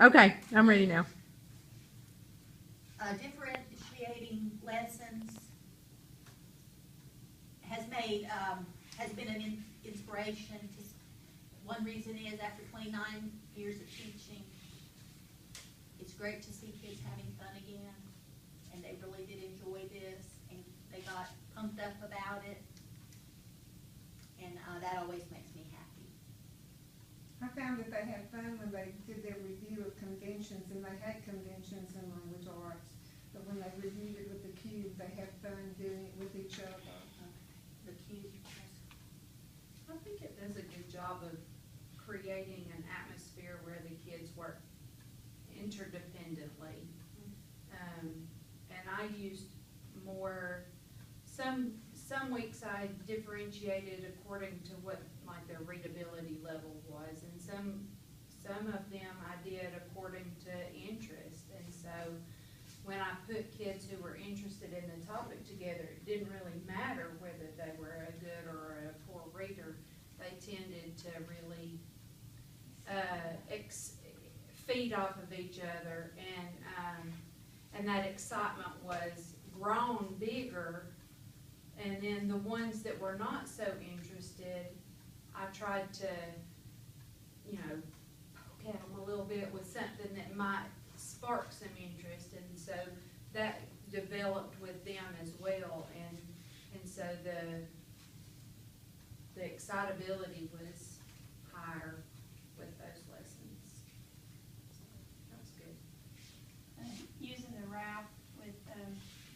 Okay, I'm ready now. Differentiating lessons has been an inspiration. One reason is after 29 years of teaching, it's great to see kids having fun again, and they really did enjoy this, and they got pumped up about it, and that always makes me happy. I found that they had fun when they did their review of conventions, and they had conventions in language arts, but when they reviewed it with the cube, they had fun doing it with each other. The cube. I think it does a good job of creating an atmosphere where the kids work interdependently. And I used more, some weeks I differentiated according to what like their readability level was, and some of them I did according to interest. And so when I put kids who were interested in the topic together, it didn't really matter whether they were a good or a poor reader. They tended to really feed off of each other, and that excitement was grown bigger. And then the ones that were not so interested, I tried to, poke at them a little bit with something that might spark some interest, and so that developed with them as well, and so the excitability was higher with those lessons. So that was good. Using the RAF with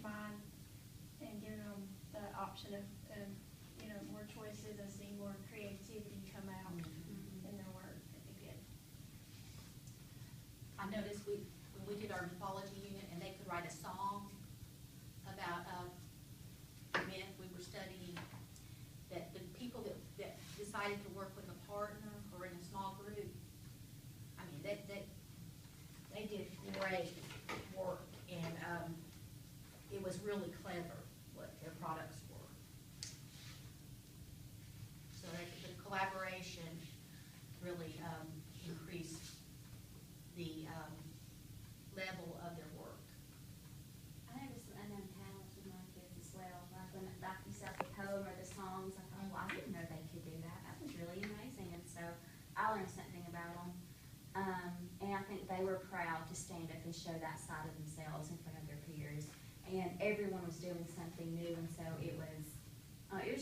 mine and giving them the option of more choices and seeing more creativity come out in their work. That'd be good. I noticed when we did our mythology unit, and they could write a song about a myth we were studying, that the people that decided to work with a partner or in a small group, I mean, they did great work, and it was really clever what their products were. So the collaboration really increased the level of their work. I noticed some unknown talents with my kids as well. Like when you said the poem or the songs, I thought, well, I didn't know they could do that. That was really amazing. And so I learned something about them. And I think they were proud to stand up and show that side of themselves in front of their peers. And everyone was doing something new, and so it was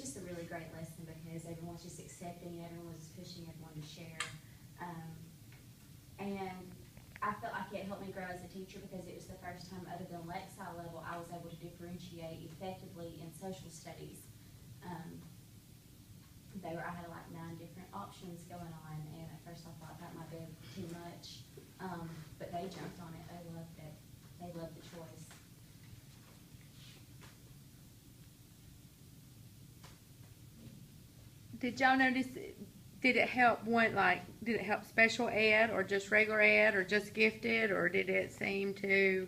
just a really great lesson because everyone was just accepting, everyone was pushing everyone to share. And I felt like it helped me grow as a teacher because it was the first time other than Lexile level I was able to differentiate effectively in social studies. I had like 9 different options going on, and at first I thought that might be too much, but they jumped on it. They loved it. They loved the choice. Did y'all notice, did it help did it help special ed or just regular ed or just gifted, or did it seem to?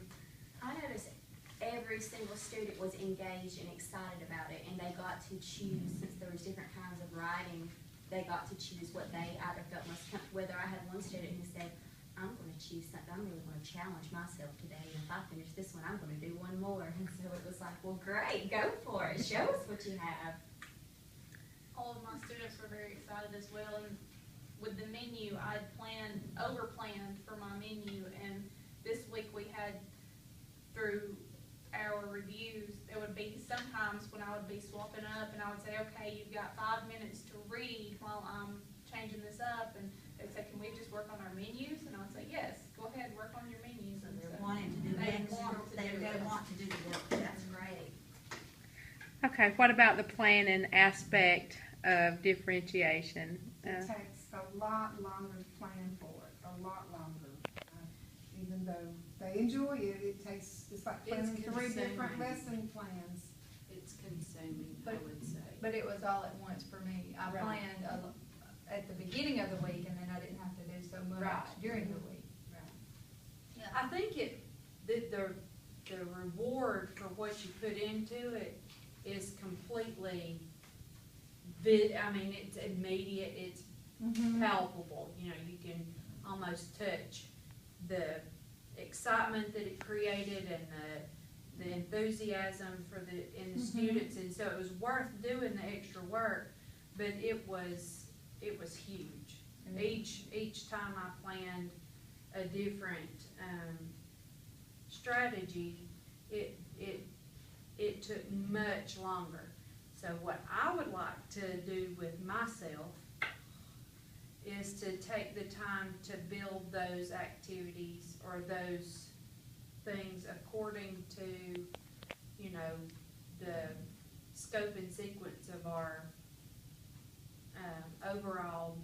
I noticed every single student was engaged and excited about it, and they got to choose, since there was different kinds of writing, they got to choose what they either felt most comfortable. Whether I had one student who said, I'm going to choose something, I'm really going to challenge myself today, and if I finish this one, I'm going to do one more. And so it was like, well, great, go for it, show us what you have. All of my students were very excited as well, and with the menu, I'd over-planned for my menu, and this week we had, through our reviews, there would be sometimes when I would be swapping up, and I would say, okay, you've got 5 minutes to read while I'm changing this up, and they'd say, can we just work on our menus? And I would say, yes, go ahead, work on your menus. So they're wanting to do that. They want to do the work. That's great. Okay, what about the planning aspect of differentiation? It takes a lot longer to plan for it, a lot longer. Even though they enjoy it, it's like planning 3 different lesson plans. It's consuming, I would say. But it was all at once for me. I planned at the beginning of the week, and then I didn't have to do so much during the week. Yeah. I think the reward for what you put into it is completely, it's immediate, it's palpable. You can almost touch the excitement that it created and the enthusiasm in the students, and so it was worth doing the extra work, but it was huge. Each time I planned a different, strategy, it took much longer. So what I would like to do with myself is to take the time to build those activities or those things according to, you know, the scope and sequence of our overall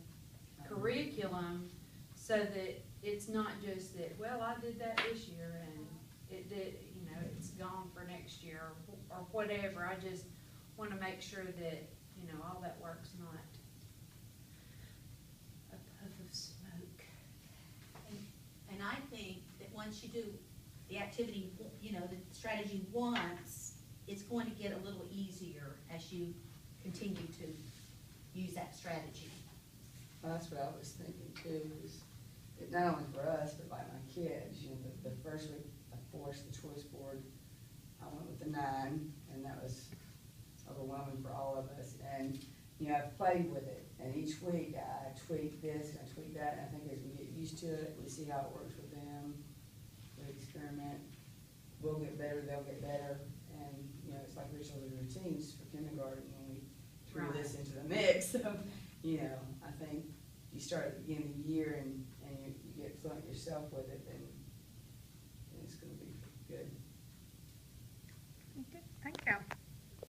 curriculum, so that it's not just that, well, I did that this year and it did, you know, it's gone for next year or whatever. I just want to make sure that, you know, all that work's not a puff of smoke. And I think that once you do the activity, you know, the strategy once, it's going to get a little easier as you continue to use that strategy. Well, that's what I was thinking too, is it not only for us, but like my kids, you know, the first week I forced the choice board, I went with the 9, and that was overwhelming for all of us. And, you know, I've played with it, and each week I tweak this and I tweak that, and I think as we get used to it, we see how it works with them, we experiment, we'll get better, they'll get better, and, you know, it's like rituals and routines for kindergarten when we threw this into the mix. So, you know, I think you start at the beginning of the year and you get fluent yourself with it, then